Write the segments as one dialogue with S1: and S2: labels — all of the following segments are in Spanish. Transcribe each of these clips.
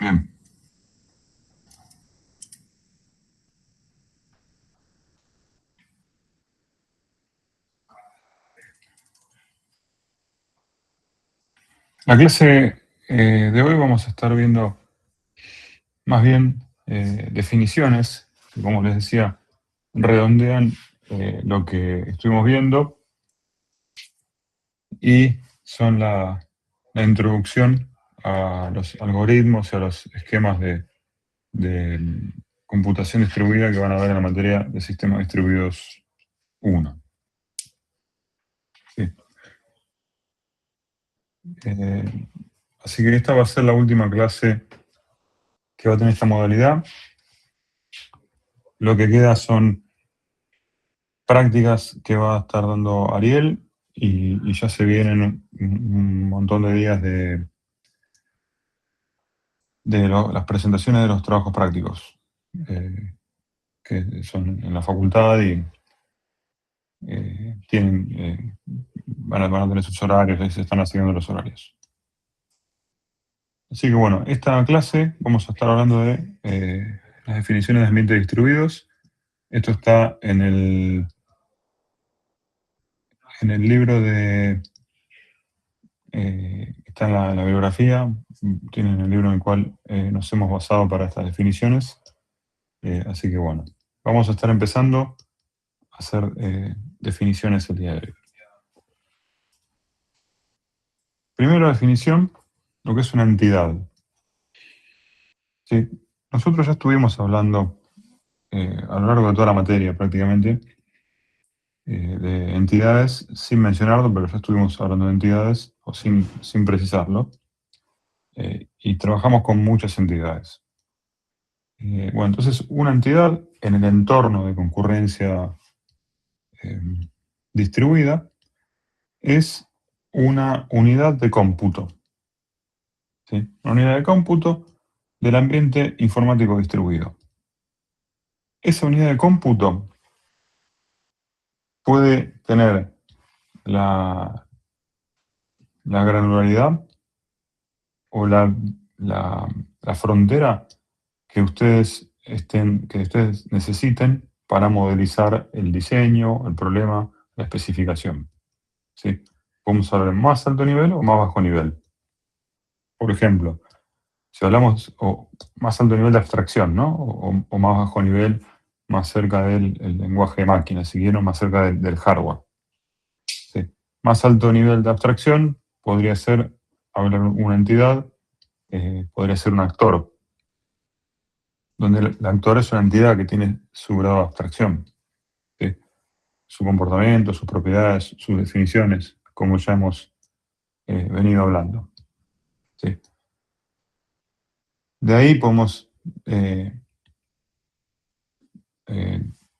S1: Bien. La clase de hoy vamos a estar viendo más bien definiciones que, como les decía, redondean lo que estuvimos viendo y son la introducción a los algoritmos y a los esquemas de computación distribuida que van a ver en la materia de sistemas distribuidos 1. Sí. Así que esta va a ser la última clase que va a tener esta modalidad. Lo que queda son prácticas que va a estar dando Ariel y ya se vienen un montón de días de las presentaciones de los trabajos prácticos que son en la facultad y van a tener sus horarios, ahí se están haciendo los horarios. Así que bueno, esta clase vamos a estar hablando de las definiciones de ambientes distribuidos. Esto está en el libro de... está en la bibliografía, tienen el libro en el cual nos hemos basado para estas definiciones. Así que bueno, vamos a estar empezando a hacer definiciones el día de hoy. Primera definición, lo que es una entidad. ¿Sí? Nosotros ya estuvimos hablando a lo largo de toda la materia prácticamente de entidades sin mencionarlo, pero ya estuvimos hablando de entidades o sin precisarlo. Y trabajamos con muchas entidades. Bueno, entonces una entidad en el entorno de concurrencia distribuida es una unidad de cómputo. ¿Sí? Una unidad de cómputo del ambiente informático distribuido. Esa unidad de cómputo puede tener la granularidad o la frontera que ustedes necesiten para modelizar el diseño, el problema, la especificación. ¿Sí? Podemos hablar en más alto nivel o más bajo nivel. Por ejemplo, si hablamos más alto nivel de abstracción, ¿no? O más bajo nivel, más cerca del lenguaje de máquina, si quieren, más cerca del hardware. ¿Sí? Más alto nivel de abstracción podría ser, hablar una entidad, podría ser un actor, donde el actor es una entidad que tiene su grado de abstracción, ¿sí? Su comportamiento, sus propiedades, sus definiciones, como ya hemos venido hablando. ¿Sí? De ahí podemos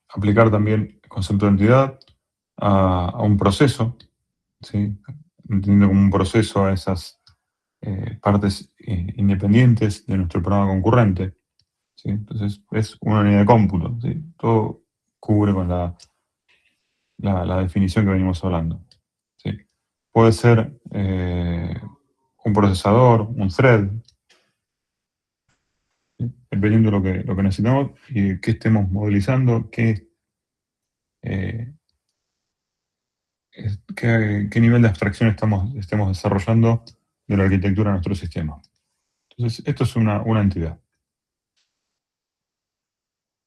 S1: aplicar también el concepto de entidad a un proceso, ¿sí? Entendiendo como un proceso a esas partes independientes de nuestro programa concurrente. ¿Sí? Entonces es una unidad de cómputo. ¿Sí? Todo cubre con la definición que venimos hablando. ¿Sí? Puede ser un procesador, un thread, ¿sí? Dependiendo de lo que necesitamos y qué estemos modelizando, qué nivel de abstracción estemos desarrollando de la arquitectura de nuestro sistema. Entonces, esto es una entidad.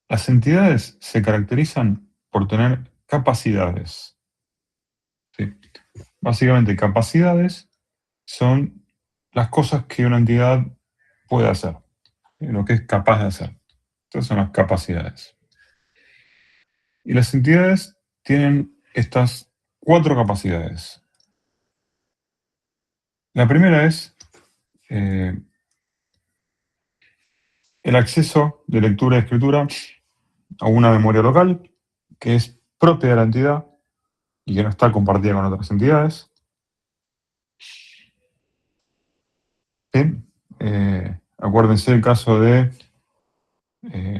S1: Las entidades se caracterizan por tener capacidades. ¿Sí? Básicamente, capacidades son las cosas que una entidad puede hacer, lo que es capaz de hacer. Estas son las capacidades. Y las entidades tienen estas 4 capacidades. La primera es el acceso de lectura y escritura a una memoria local que es propia de la entidad y que no está compartida con otras entidades. ¿Sí? Acuérdense el caso de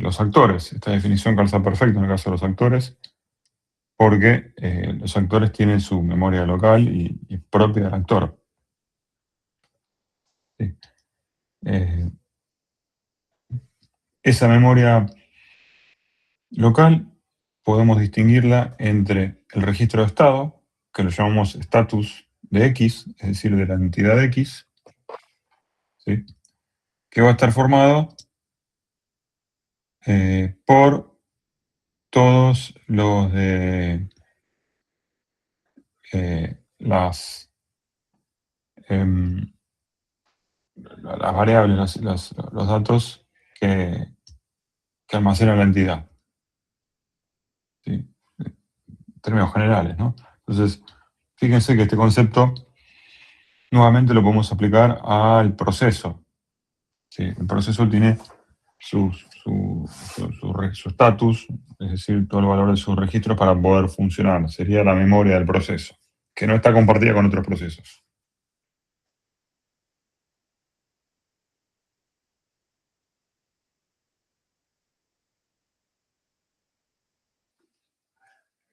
S1: los actores. Esta definición calza perfecto en el caso de los actores, porque los actores tienen su memoria local y propia del actor. ¿Sí? Esa memoria local podemos distinguirla entre el registro de estado, que lo llamamos status de X, es decir, de la entidad X, ¿sí? Que va a estar formado por todos los de em, las variables, los datos que almacena la entidad, ¿sí? En términos generales, ¿no? Entonces, fíjense que este concepto nuevamente lo podemos aplicar al proceso, ¿sí? El proceso tiene su estatus, es decir, todo el valor de sus registros para poder funcionar. Sería la memoria del proceso, que no está compartida con otros procesos.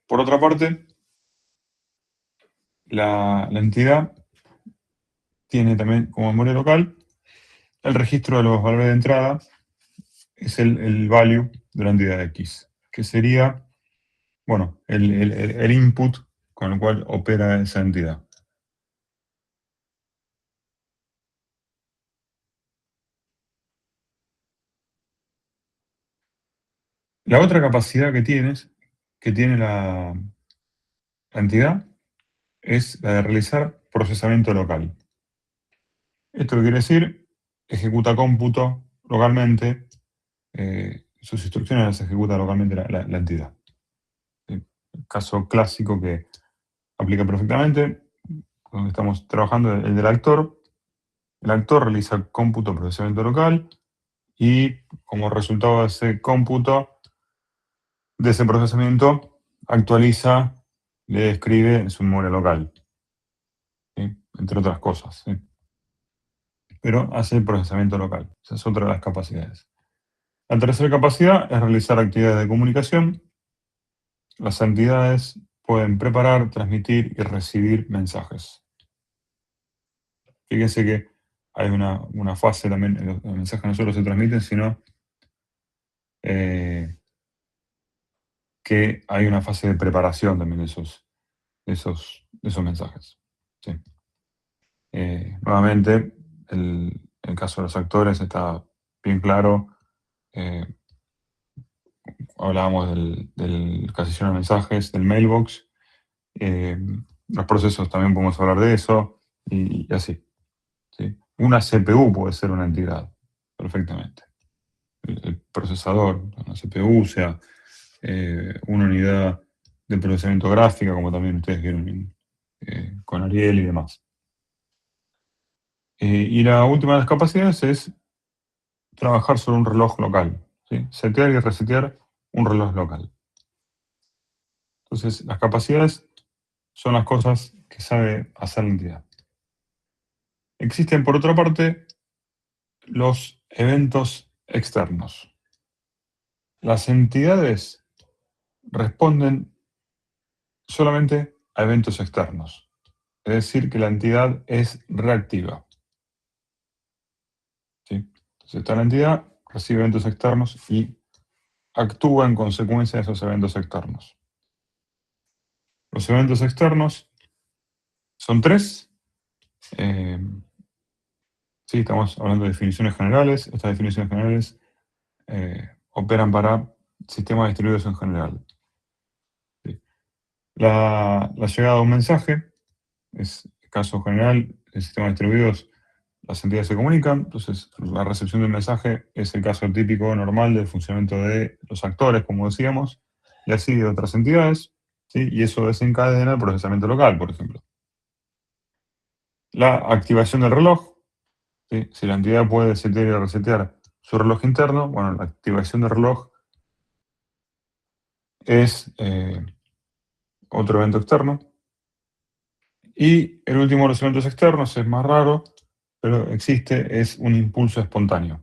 S1: Por otra parte, la entidad tiene también como memoria local el registro de los valores de entrada, es el value de la entidad X, que sería, bueno, el input con el cual opera esa entidad. La otra capacidad que tiene la entidad, es la de realizar procesamiento local. Esto quiere decir, ejecuta cómputo localmente, sus instrucciones las ejecuta localmente la entidad. El caso clásico que aplica perfectamente, donde estamos trabajando, el del actor. El actor realiza cómputo procesamiento local y como resultado de ese cómputo, de ese procesamiento, actualiza, le escribe en su memoria local, ¿sí? Entre otras cosas, ¿sí? Pero hace el procesamiento local. Esa es otra de las capacidades. La tercera capacidad es realizar actividades de comunicación. Las entidades pueden preparar, transmitir y recibir mensajes. Fíjense que hay una fase también, los mensajes no solo se transmiten, sino que hay una fase de preparación también de esos mensajes. ¿Sí? Nuevamente, el caso de los actores está bien claro. Hablábamos del casillero de mensajes, del mailbox. Los procesos también podemos hablar de eso, y así, ¿sí? Una CPU puede ser una entidad, perfectamente. El procesador, una CPU, sea una unidad de procesamiento gráfica, como también ustedes vieron con Ariel y demás. Y la última de las capacidades es trabajar sobre un reloj local, ¿sí? Setear y resetear un reloj local. Entonces, las capacidades son las cosas que sabe hacer la entidad. Existen, por otra parte, los eventos externos. Las entidades responden solamente a eventos externos. Es decir, que la entidad es reactiva, ¿sí? Entonces, esta la entidad recibe eventos externos y actúa en consecuencia de esos eventos externos. Los eventos externos son tres. Eh, sí, estamos hablando de definiciones generales. Estas definiciones generales operan para sistemas distribuidos en general. ¿Sí? La llegada de un mensaje es el caso general de sistemas distribuidos. Las entidades se comunican, entonces la recepción del mensaje es el caso típico normal del funcionamiento de los actores, como decíamos, y así de otras entidades, ¿sí? Y eso desencadena el procesamiento local, por ejemplo. La activación del reloj, ¿sí? Si la entidad puede setear y resetear su reloj interno, bueno, la activación del reloj es otro evento externo. Y el último de los eventos externos es más raro, pero existe, es un impulso espontáneo,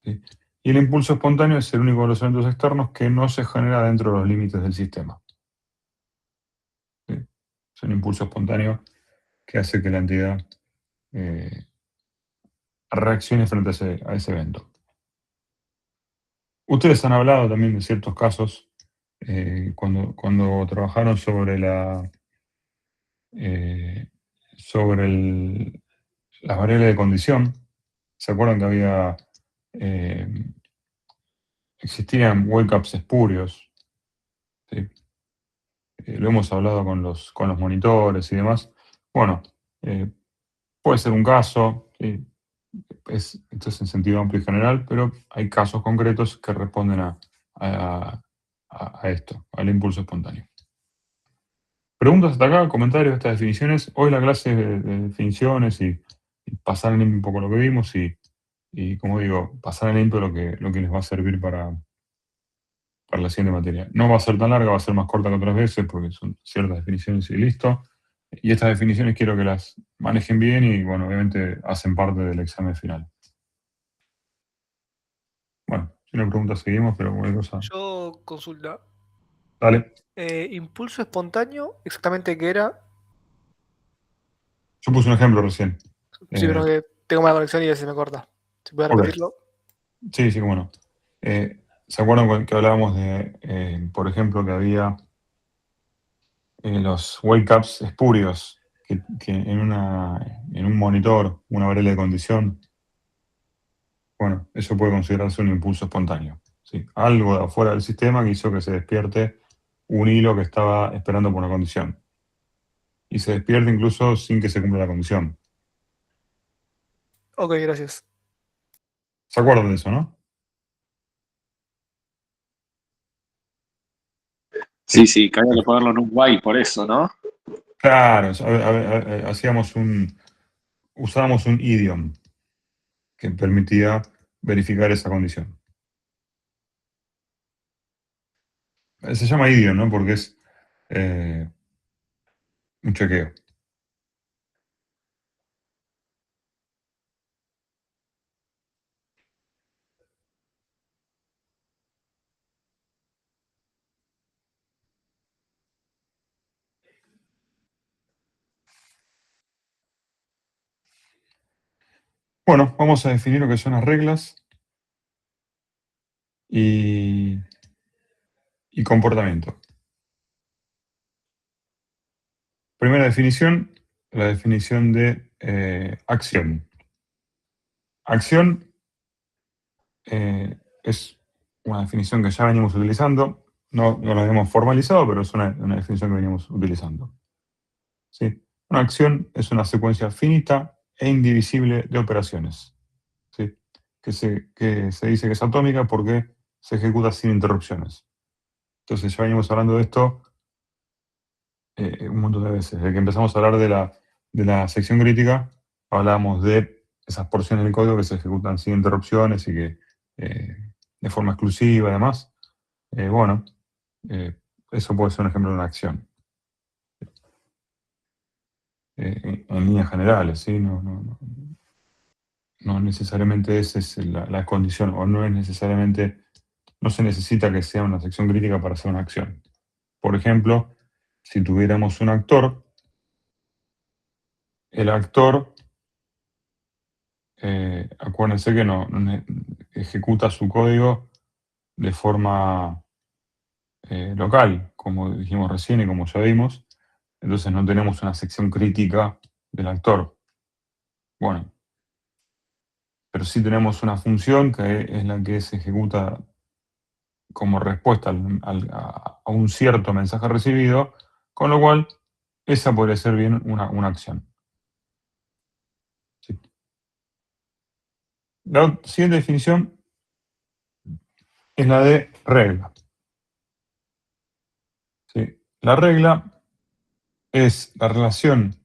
S1: ¿sí? Y el impulso espontáneo es el único de los eventos externos que no se genera dentro de los límites del sistema, ¿sí? Es un impulso espontáneo que hace que la entidad eh, reaccione frente a ese evento. Ustedes han hablado también de ciertos casos cuando trabajaron sobre eh, sobre las variables de condición. ¿Se acuerdan que eh, existían wake-ups espurios? ¿Sí? Lo hemos hablado con los monitores y demás. Bueno, eh, puede ser un caso, ¿sí? Esto es en sentido amplio y general, pero hay casos concretos que responden a- a esto, al impulso espontáneo. Preguntas hasta acá, comentarios de estas definiciones. Hoy la clase de definiciones y pasar en limpio un poco lo que vimos y como digo, pasar en limpio lo que les va a servir para la siguiente materia. No va a ser tan larga, va a ser más corta que otras veces porque son ciertas definiciones y listo. Y estas definiciones quiero que las manejen bien y, bueno, obviamente hacen parte del examen final. Bueno, si no preguntas seguimos, pero cualquier cosa.
S2: Yo consulta.
S1: Dale.
S2: Impulso espontáneo, exactamente qué era.
S1: Yo puse un ejemplo recién.
S2: Sí, pero
S1: Eh,
S2: que tengo mala conexión y se me corta. Si puedes
S1: ok,
S2: repetirlo.
S1: sí, sí, cómo no. ¿Se acuerdan que hablábamos de, por ejemplo, que había los wake-ups espurios, que en un monitor, una variable de condición, bueno, eso puede considerarse un impulso espontáneo, ¿sí? Algo de afuera del sistema que hizo que se despierte un hilo que estaba esperando por una condición. Y se despierte incluso sin que se cumpla la condición.
S2: Ok, gracias.
S1: ¿Se acuerdan de eso, no?
S3: Sí,
S1: Sí.
S3: sí, que había que ponerlo en un while por eso, ¿no?
S1: Claro, usábamos un idiom que permitía verificar esa condición. Se llama idiom, ¿no? Porque es eh, un chequeo. Bueno, vamos a definir lo que son las reglas y, y comportamiento. Primera definición, la definición de acción. Acción es una definición que ya venimos utilizando, no la hemos formalizado, pero es una definición que venimos utilizando. ¿Sí? Una acción es una secuencia finita e indivisible de operaciones, ¿sí? Que se dice que es atómica porque se ejecuta sin interrupciones. Entonces ya venimos hablando de esto un montón de veces. Desde que empezamos a hablar de la sección crítica, hablábamos de esas porciones del código que se ejecutan sin interrupciones y que de forma exclusiva, además. Bueno, eso puede ser un ejemplo de una acción. En líneas generales, ¿sí? No necesariamente esa es la condición, o no es necesariamente, no se necesita que sea una sección crítica para hacer una acción. Por ejemplo, si tuviéramos un actor, el actor, acuérdense que no ejecuta su código de forma local, como dijimos recién y como ya vimos, entonces no tenemos una sección crítica del actor. Bueno, pero sí tenemos una función que es la que se ejecuta como respuesta a un cierto mensaje recibido, con lo cual esa podría ser bien una acción. ¿Sí? La siguiente definición es la de regla. ¿Sí? La regla es la relación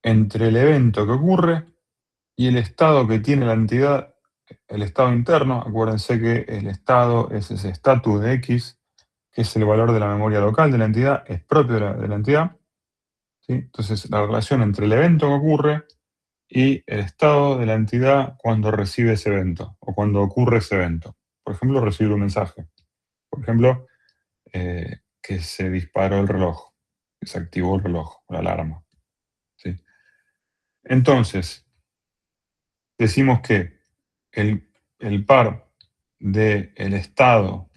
S1: entre el evento que ocurre y el estado que tiene la entidad, el estado interno. Acuérdense que el estado es ese estatus de X, que es el valor de la memoria local de la entidad, es propio de la entidad. ¿Sí? Entonces, la relación entre el evento que ocurre y el estado de la entidad cuando recibe ese evento o cuando ocurre ese evento. Por ejemplo, recibir un mensaje. Por ejemplo, que se disparó el reloj, que se activó el reloj, la alarma. ¿Sí? Entonces, decimos que el par del estado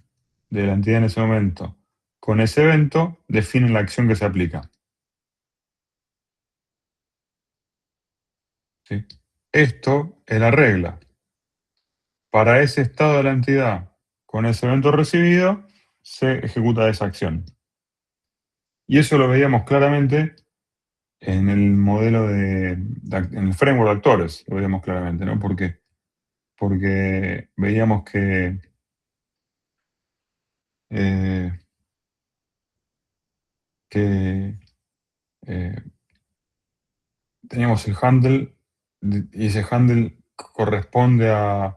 S1: de la entidad en ese momento con ese evento definen la acción que se aplica. ¿Sí? Esto es la regla. Para ese estado de la entidad con ese evento recibido, se ejecuta esa acción. Y eso lo veíamos claramente en el modelo en el framework de actores, lo veíamos claramente, ¿no? Porque veíamos que eh, eh, teníamos el handle y ese handle corresponde a,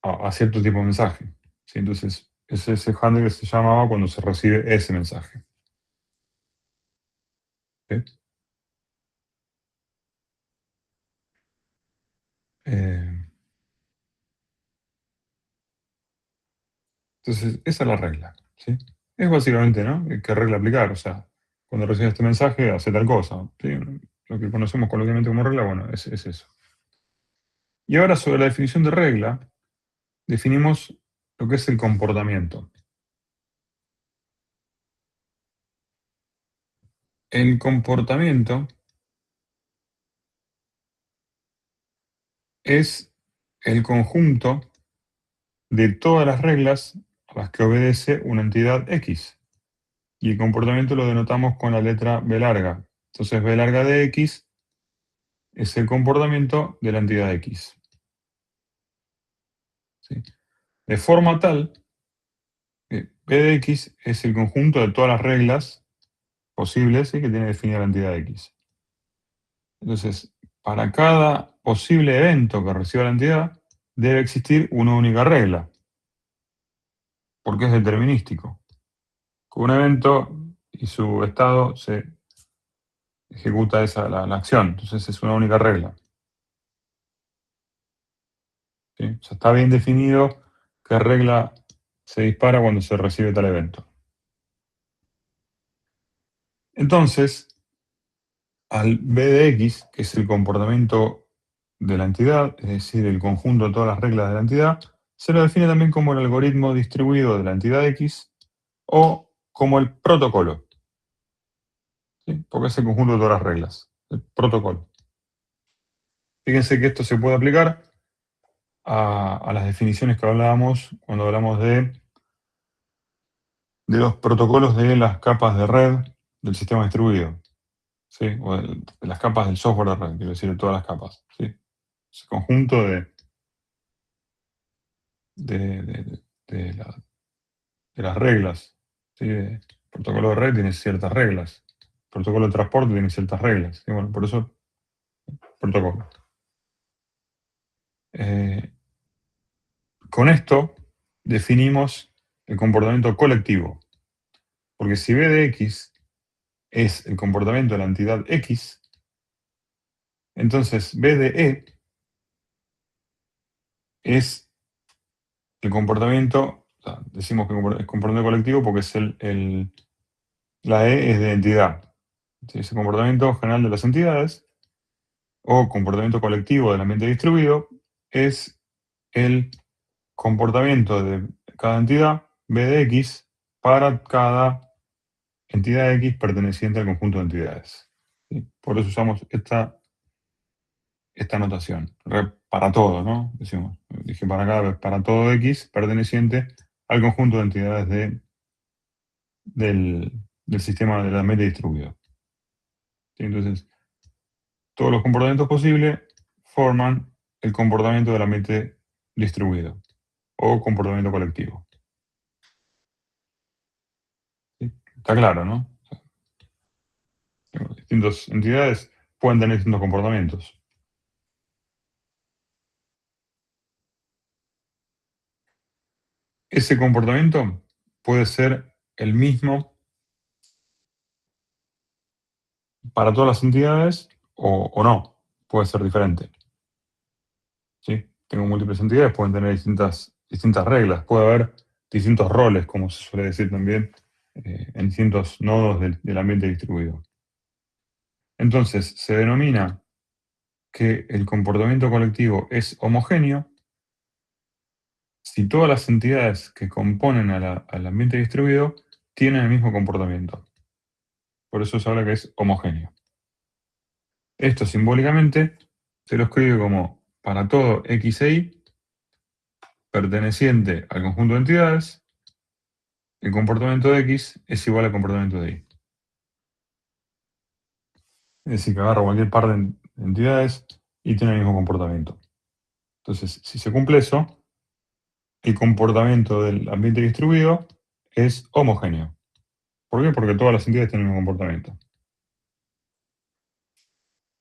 S1: a cierto tipo de mensaje. ¿Sí? Entonces, es ese handle que se llamaba cuando se recibe ese mensaje. ¿Sí? Entonces, esa es la regla. ¿Sí? Es básicamente, ¿no? ¿Qué regla aplicar? O sea, cuando recibes este mensaje, hace tal cosa. ¿Sí? Lo que conocemos coloquialmente como regla, bueno, es eso. Y ahora, sobre la definición de regla, definimos lo que es el comportamiento. El comportamiento es el conjunto de todas las reglas a las que obedece una entidad X. Y el comportamiento lo denotamos con la letra B larga. Entonces, B larga de X es el comportamiento de la entidad X. ¿Sí? De forma tal que P de X es el conjunto de todas las reglas posibles, ¿sí?, que tiene definida la entidad X. Entonces, para cada posible evento que reciba la entidad, debe existir una única regla, porque es determinístico. Con un evento y su estado se ejecuta la acción, entonces es una única regla. ¿Sí? O sea, está bien definido qué regla se dispara cuando se recibe tal evento. Entonces, al B de X, que es el comportamiento de la entidad, es decir, el conjunto de todas las reglas de la entidad, se lo define también como el algoritmo distribuido de la entidad X o como el protocolo. ¿Sí? Porque es el conjunto de todas las reglas, el protocolo. Fíjense que esto se puede aplicar a las definiciones que hablábamos cuando hablamos de los protocolos de las capas de red del sistema distribuido. ¿Sí? O de las capas del software de red, quiero decir, de todas las capas. ¿Sí? Ese conjunto de las reglas. ¿Sí? El protocolo de red tiene ciertas reglas. El protocolo de transporte tiene ciertas reglas. Y bueno, por eso, protocolo. Con esto definimos el comportamiento colectivo. Porque si B de X es el comportamiento de la entidad X, entonces B de E es el comportamiento, o sea, decimos que es comportamiento colectivo porque es la E es de entidad. ¿Sí? Es el comportamiento general de las entidades, o comportamiento colectivo del ambiente distribuido, es el comportamiento de cada entidad, B de X, para cada entidad X perteneciente al conjunto de entidades. ¿Sí? Por eso usamos esta notación. Para todo, ¿no? Decimos, dije para todo X perteneciente al conjunto de entidades del sistema del ambiente distribuido. ¿Sí? Entonces, todos los comportamientos posibles forman el comportamiento del ambiente distribuido o comportamiento colectivo. ¿Sí? Está claro, ¿no? Distintas entidades pueden tener distintos comportamientos. Ese comportamiento puede ser el mismo para todas las entidades o no, puede ser diferente. ¿Sí? Tengo múltiples entidades, pueden tener distintas reglas, puede haber distintos roles, como se suele decir también, en distintos nodos del ambiente distribuido. Entonces, se denomina que el comportamiento colectivo es homogéneo si todas las entidades que componen al ambiente distribuido tienen el mismo comportamiento. Por eso se habla que es homogéneo. Esto simbólicamente se lo escribe como para todo X e Y perteneciente al conjunto de entidades, el comportamiento de X es igual al comportamiento de Y. Es decir, que agarra cualquier par de entidades y tiene el mismo comportamiento. Entonces, si se cumple eso, el comportamiento del ambiente distribuido es homogéneo. ¿Por qué? Porque todas las entidades tienen el mismo comportamiento.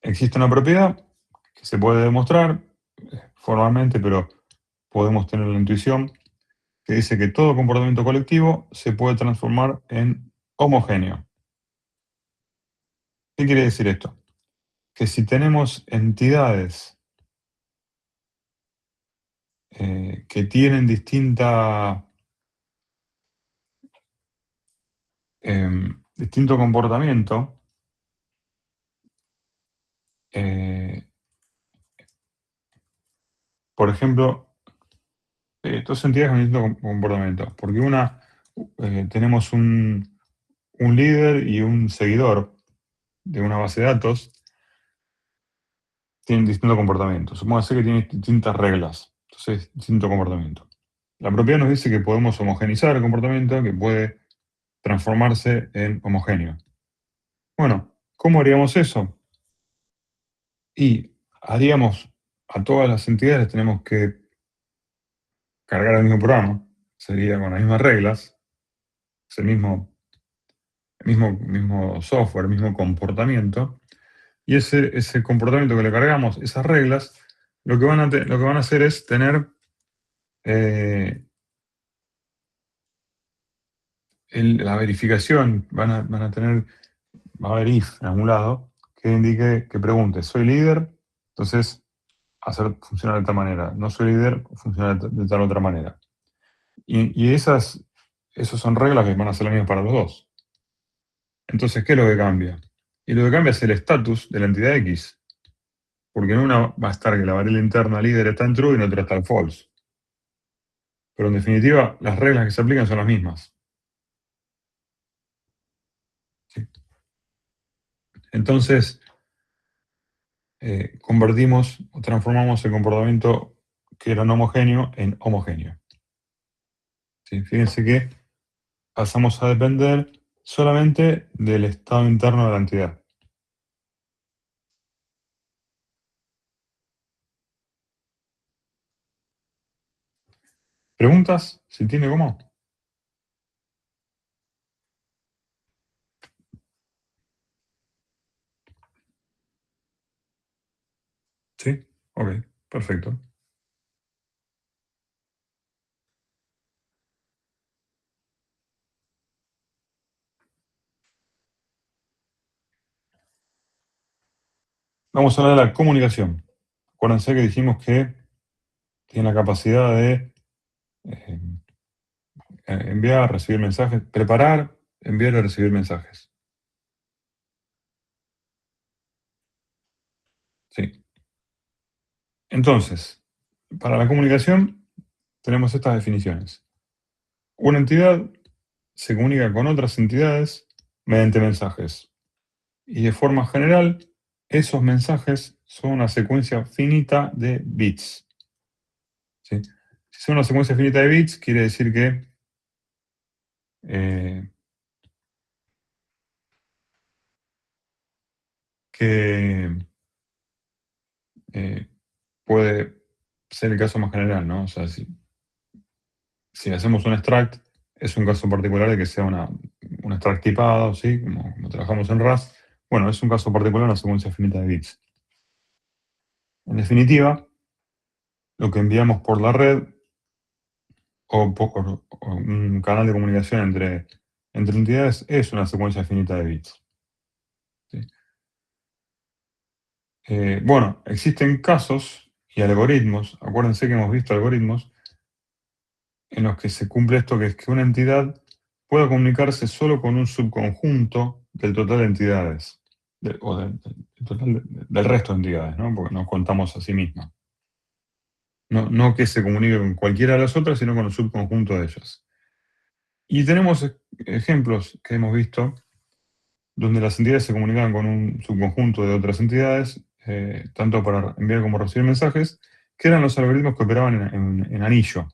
S1: Existe una propiedad que se puede demostrar formalmente, pero podemos tener la intuición, que dice que todo comportamiento colectivo se puede transformar en homogéneo. ¿Qué quiere decir esto? Que si tenemos entidades que tienen distinto comportamiento, por ejemplo, dos entidades con distinto comportamiento, porque tenemos un líder y un seguidor de una base de datos, tienen distinto comportamiento. Supóngase que tienen distintas reglas, entonces distinto comportamiento. La propiedad nos dice que podemos homogeneizar el comportamiento, que puede transformarse en homogéneo. Bueno, ¿cómo haríamos eso? Y haríamos a todas las entidades, tenemos que cargar el mismo programa, sería con las mismas reglas, es el mismo software, el mismo comportamiento, y ese comportamiento que le cargamos, esas reglas, lo que van a hacer es tener la verificación, van a tener, va a haber if en algún lado, que indique, que pregunte, ¿soy líder? Entonces, hacer funcionar de tal manera. No soy líder, funciona de tal otra manera. Y esas son reglas que van a ser las mismas para los dos. Entonces, ¿qué es lo que cambia? Y lo que cambia es el estatus de la entidad X. Porque en una va a estar que la variable interna líder está en true y en otra está en false. Pero en definitiva, las reglas que se aplican son las mismas. ¿Sí? Entonces, convertimos o transformamos el comportamiento que era no homogéneo en homogéneo. ¿Sí? Fíjense que pasamos a depender solamente del estado interno de la entidad. ¿Preguntas? ¿Se entiende cómo? ¿Sí? Ok, perfecto. Vamos a hablar de la comunicación. Acuérdense que dijimos que tiene la capacidad de enviar, recibir mensajes, preparar, enviar y recibir mensajes. Sí. Entonces, para la comunicación tenemos estas definiciones. Una entidad se comunica con otras entidades mediante mensajes. Y de forma general, esos mensajes son una secuencia finita de bits. ¿Sí? Si son una secuencia finita de bits, quiere decir que puede ser el caso más general, ¿no? O sea, si hacemos un extract, es un caso particular de que sea un extract tipado, ¿sí? Como trabajamos en RAS. Bueno, es un caso particular, una secuencia finita de bits. En definitiva, lo que enviamos por la red o por un canal de comunicación entre entidades es una secuencia finita de bits. ¿Sí? Bueno, existen casos y algoritmos, acuérdense que hemos visto algoritmos en los que se cumple esto, que es que una entidad pueda comunicarse solo con un subconjunto del total de entidades, del el total del resto de entidades, ¿no? Porque nos contamos a sí misma. No que se comunique con cualquiera de las otras, sino con el subconjunto de ellas. Y tenemos ejemplos que hemos visto donde las entidades se comunican con un subconjunto de otras entidades, tanto para enviar como recibir mensajes, que eran los algoritmos que operaban en anillo,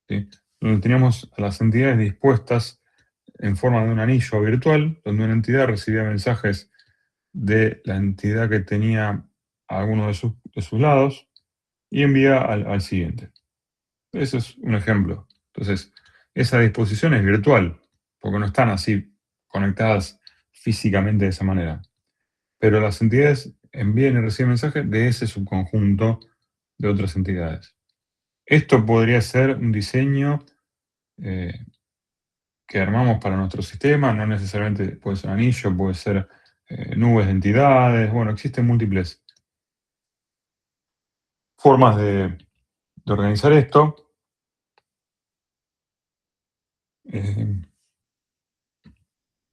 S1: ¿sí? Donde teníamos a las entidades dispuestas en forma de un anillo virtual, donde una entidad recibía mensajes de la entidad que tenía alguno de sus lados y envía al siguiente. Ese es un ejemplo. Entonces, esa disposición es virtual, porque no están así conectadas físicamente de esa manera. Pero las entidades envían y reciben mensajes de ese subconjunto de otras entidades. Esto podría ser un diseño que armamos para nuestro sistema, no necesariamente puede ser anillo, puede ser nubes de entidades, bueno, existen múltiples formas de organizar esto.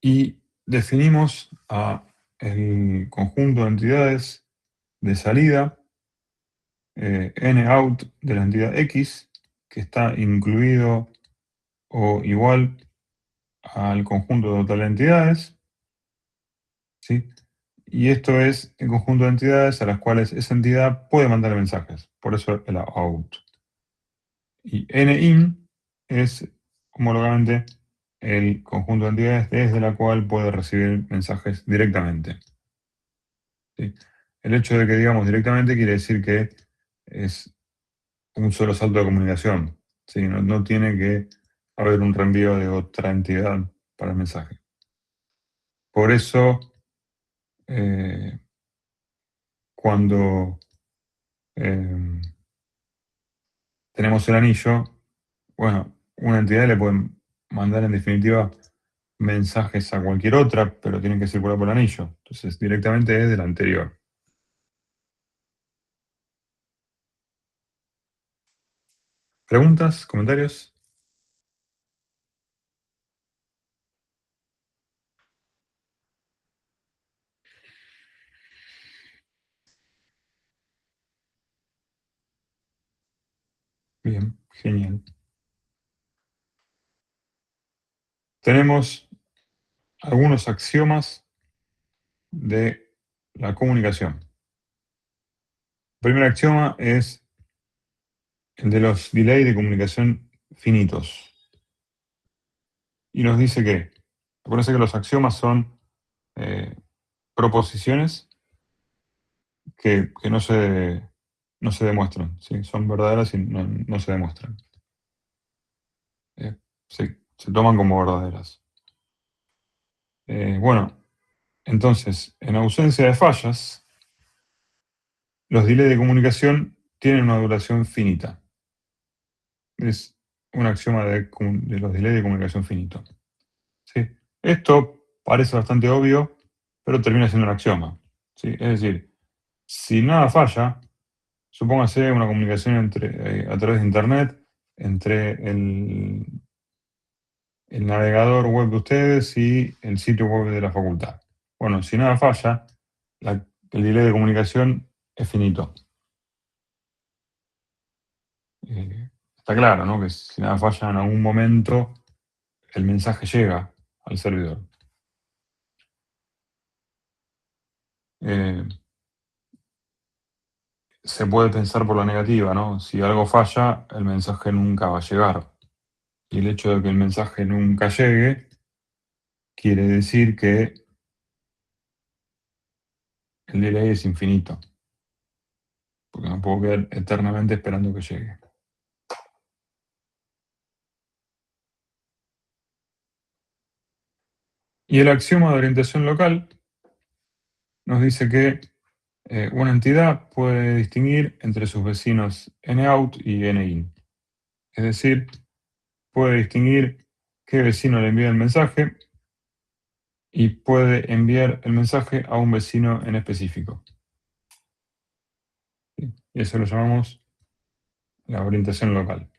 S1: Y definimos a el conjunto de entidades de salida, NOut de la entidad X, que está incluido o igual al conjunto de totales de entidades, ¿sí? Y esto es el conjunto de entidades a las cuales esa entidad puede mandar mensajes, por eso el out. Y NIN es homólogamente el conjunto de entidades desde la cual puede recibir mensajes directamente. ¿Sí? El hecho de que digamos directamente quiere decir que es un solo salto de comunicación. ¿Sí? No tiene que haber un reenvío de otra entidad para el mensaje. Por eso, cuando tenemos el anillo, bueno, una entidad le puede mandar en definitiva mensajes a cualquier otra, pero tienen que circular por el anillo. Entonces, directamente es del anterior. ¿Preguntas? ¿Comentarios? Bien, genial. Tenemos algunos axiomas de la comunicación. El primer axioma es el de los delay de comunicación finitos. Y nos dice que, acuérdense que los axiomas son proposiciones que no se demuestran, ¿sí? Son verdaderas y no se demuestran. Se toman como verdaderas. Bueno, entonces, en ausencia de fallas, los delays de comunicación tienen una duración finita. Es un axioma de los delays de comunicación finito. ¿Sí? Esto parece bastante obvio, pero termina siendo un axioma. ¿Sí? Es decir, si nada falla, supóngase una comunicación a través de Internet entre el navegador web de ustedes y el sitio web de la facultad. Bueno, si nada falla, el delay de comunicación es finito. Está claro, ¿no? Que si nada falla en algún momento, el mensaje llega al servidor. Se puede pensar por la negativa, ¿no? Si algo falla, el mensaje nunca va a llegar. Y el hecho de que el mensaje nunca llegue quiere decir que el delay es infinito. Porque no puedo quedar eternamente esperando que llegue. Y el axioma de orientación local nos dice que una entidad puede distinguir entre sus vecinos NOut y NIN. Es decir, puede distinguir qué vecino le envía el mensaje y puede enviar el mensaje a un vecino en específico. ¿Sí? Y eso lo llamamos la orientación local.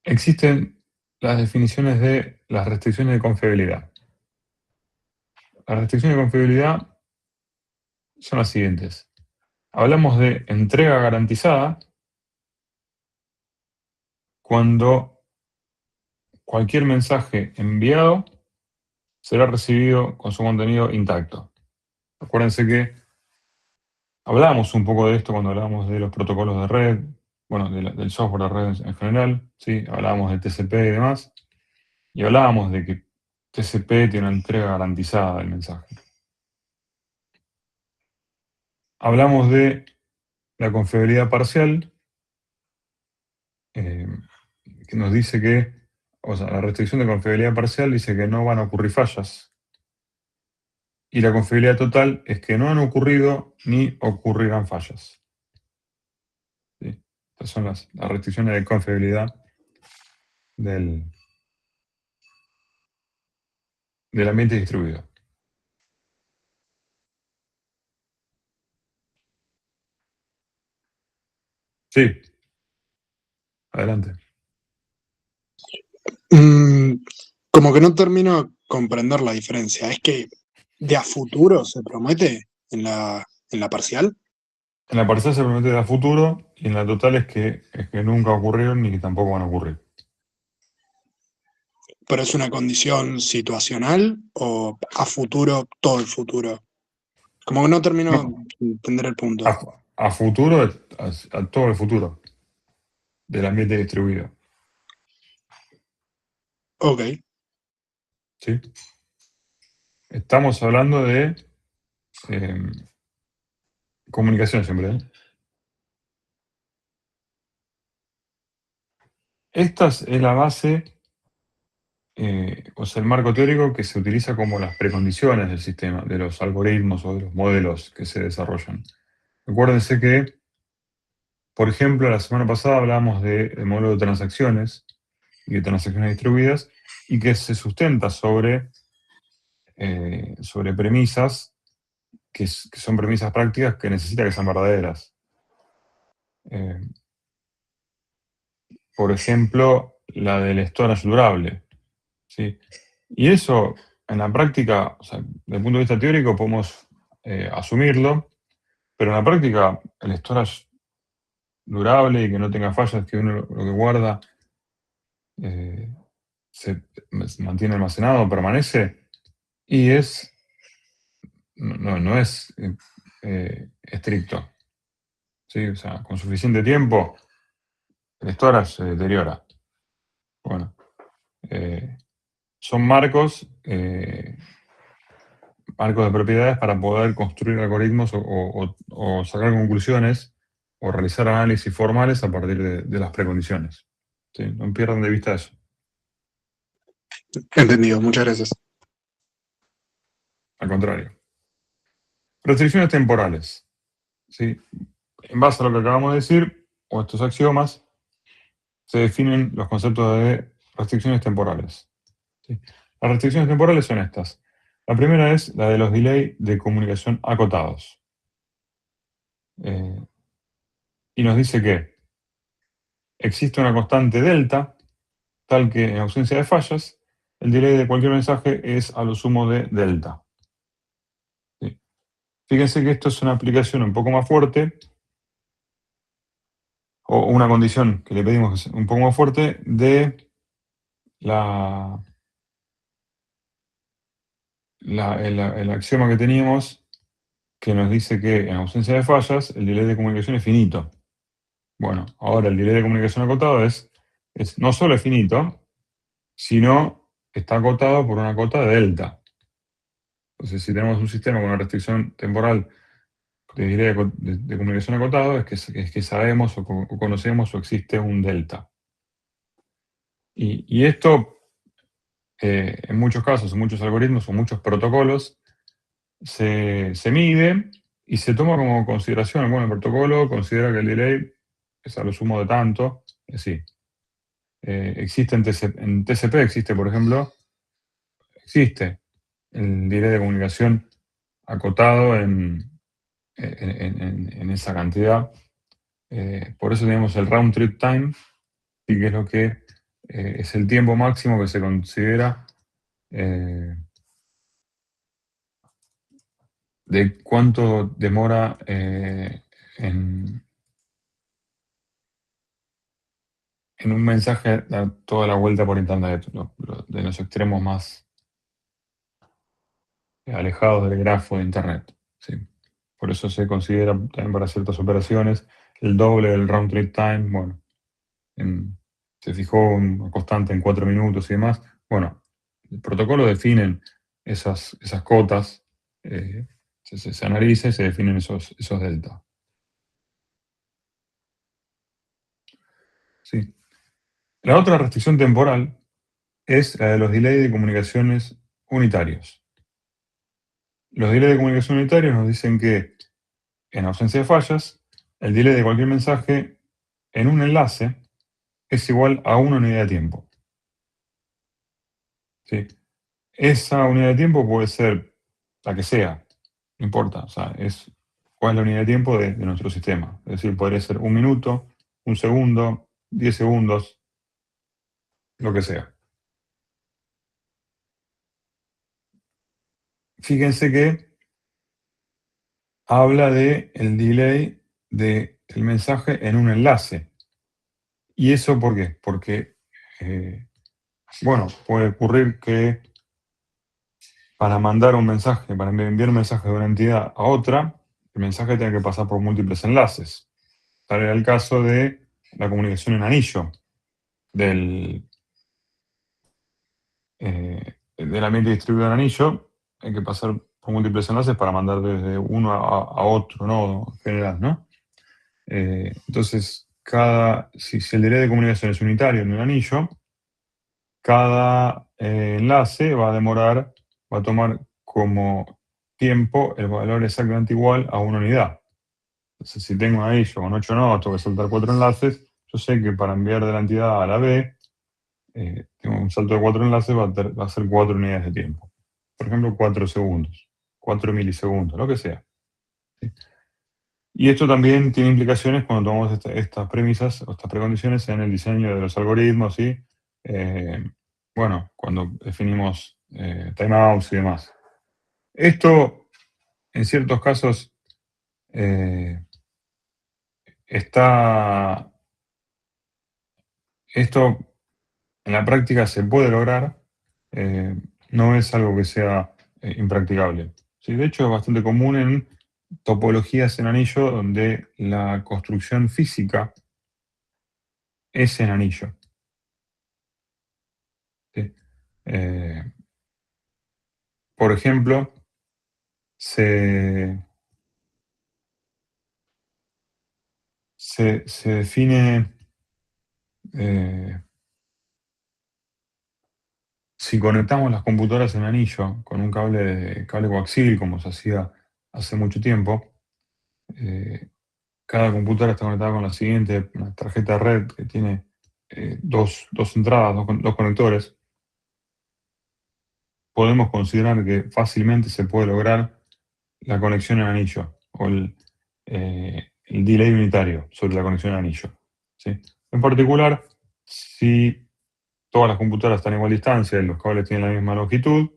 S1: existen las definiciones de las restricciones de confiabilidad. Las restricciones de confiabilidad son las siguientes. Hablamos de entrega garantizada cuando cualquier mensaje enviado será recibido con su contenido intacto. Acuérdense que hablábamos un poco de esto cuando hablábamos de los protocolos de red, bueno, del software de red en general, ¿sí? Hablábamos de TCP y demás, y hablábamos de que TCP tiene una entrega garantizada del mensaje. Hablamos de la confiabilidad parcial, que nos dice que, o sea, la restricción de confiabilidad parcial dice que no van a ocurrir fallas. Y la confiabilidad total es que no han ocurrido ni ocurrirán fallas. ¿Sí? Estas son las restricciones de confiabilidad del ambiente distribuido. Sí, adelante.
S4: Como que no termino de comprender la diferencia. ¿Es que de a futuro se promete en la parcial?
S1: En la parcial se promete a futuro y en la total es que nunca ocurrieron ni que tampoco van a ocurrir.
S4: ¿Pero es una condición situacional o a futuro, todo el futuro? Como que no termino
S1: No,
S4: de entender el punto.
S1: a futuro, a todo el futuro del ambiente distribuido.
S4: Ok.
S1: ¿Sí? Estamos hablando de comunicación siempre. Esta es la base, o sea, el marco teórico que se utiliza como las precondiciones del sistema, de los algoritmos o de los modelos que se desarrollan. Acuérdense que, por ejemplo, la semana pasada hablábamos del modelo de transacciones y de transacciones distribuidas y que se sustenta sobre premisas que son premisas prácticas que necesita que sean verdaderas. Por ejemplo, la del storage durable. ¿Sí? Y eso, en la práctica, o sea, desde el punto de vista teórico, podemos asumirlo, pero en la práctica, el storage durable y que no tenga fallas, que uno lo que guarda se mantiene almacenado, permanece, y no es estricto. ¿Sí? O sea, con suficiente tiempo, el storage se deteriora. Bueno, son marcos de propiedades para poder construir algoritmos o sacar conclusiones o realizar análisis formales a partir de las precondiciones. ¿Sí? No pierdan de vista eso.
S4: Entendido, muchas gracias.
S1: Al contrario. Restricciones temporales. ¿Sí? En base a lo que acabamos de decir, o estos axiomas, se definen los conceptos de restricciones temporales. ¿Sí? Las restricciones temporales son estas. La primera es la de los delay de comunicación acotados. Y nos dice que existe una constante delta, tal que en ausencia de fallas, el delay de cualquier mensaje es a lo sumo de delta. ¿Sí? Fíjense que esto es una aplicación un poco más fuerte, o una condición que le pedimos que sea un poco más fuerte, de el axioma que teníamos que nos dice que en ausencia de fallas el delay de comunicación es finito. Bueno, ahora el delay de comunicación acotado es no solo es finito, sino está acotado por una cota de delta. Entonces, si tenemos un sistema con una restricción temporal de delay de comunicación acotado, es que sabemos o conocemos o existe un delta. Y esto, en muchos casos, en muchos algoritmos o muchos protocolos, se mide y se toma como consideración. Bueno, el protocolo considera que el delay es a lo sumo de tanto, es decir, existe en TCP, existe, por ejemplo, existe el delay de comunicación acotado en esa cantidad. Por eso tenemos el round trip time, y que es lo que es el tiempo máximo que se considera de cuánto demora en un mensaje dar toda la vuelta por internet, de los extremos más alejados del grafo de internet. ¿Sí? Por eso se considera también para ciertas operaciones el doble del round trip time. Bueno, se fijó una constante en 4 minutos y demás. Bueno, el protocolo definen esas cotas, se analiza y se definen esos delta. ¿Sí? La otra restricción temporal es la de los delays de comunicaciones unitarios. Los delays de comunicación unitarios nos dicen que, en ausencia de fallas, el delay de cualquier mensaje en un enlace es igual a una unidad de tiempo. ¿Sí? Esa unidad de tiempo puede ser la que sea, no importa, o sea, cuál es la unidad de tiempo de nuestro sistema. Es decir, podría ser 1 minuto, 1 segundo, 10 segundos, lo que sea. Fíjense que habla de el delay del mensaje en un enlace. ¿Y eso por qué? Porque, bueno, puede ocurrir que para mandar un mensaje, para enviar un mensaje de una entidad a otra, el mensaje tiene que pasar por múltiples enlaces. Tal era el caso de la comunicación en anillo del ambiente distribuido en anillo. Hay que pasar por múltiples enlaces para mandar desde uno a otro nodo general, ¿no? Entonces, si el delay de comunicación es unitario en un anillo, cada enlace va a tomar como tiempo el valor exactamente igual a una unidad. Entonces, si tengo un anillo con 8 nodos, tengo que saltar 4 enlaces, yo sé que para enviar de la entidad A a la B, tengo un salto de 4 enlaces, va a ser 4 unidades de tiempo. Por ejemplo, 4 segundos, 4 milisegundos, lo que sea. ¿Sí? Y esto también tiene implicaciones cuando tomamos estas premisas o estas precondiciones en el diseño de los algoritmos y, bueno, cuando definimos timeouts y demás. Esto, en ciertos casos, esto en la práctica se puede lograr, no es algo que sea impracticable. ¿Sí? De hecho, es bastante común en topologías en anillo donde la construcción física es en anillo. ¿Sí? Por ejemplo, se define, si conectamos las computadoras en anillo con un cable coaxil, como se hacía hace mucho tiempo, cada computadora está conectada con la siguiente, una tarjeta de red que tiene dos entradas, dos conectores. Podemos considerar que fácilmente se puede lograr la conexión en anillo o el delay unitario sobre la conexión en anillo. ¿Sí? En particular, si todas las computadoras están a igual distancia y los cables tienen la misma longitud,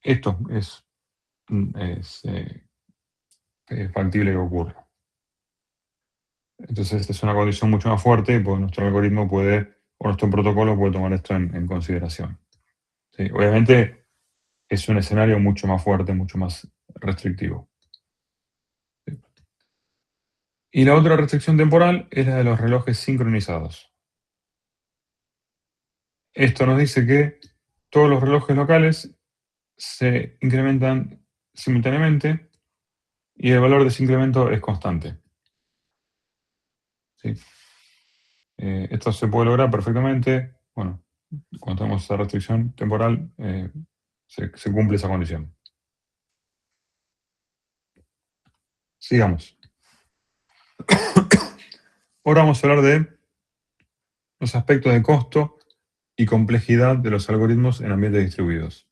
S1: esto es factible que ocurra. Entonces, esta es una condición mucho más fuerte, pues nuestro algoritmo o nuestro protocolo puede tomar esto en consideración. ¿Sí? Obviamente, es un escenario mucho más fuerte, mucho más restrictivo. ¿Sí? Y la otra restricción temporal es la de los relojes sincronizados. Esto nos dice que todos los relojes locales se incrementan simultáneamente y el valor de ese incremento es constante. ¿Sí? Esto se puede lograr perfectamente, bueno, cuando tenemos esa restricción temporal, se cumple esa condición. Sigamos. Ahora vamos a hablar de los aspectos de costo y complejidad de los algoritmos en ambientes distribuidos.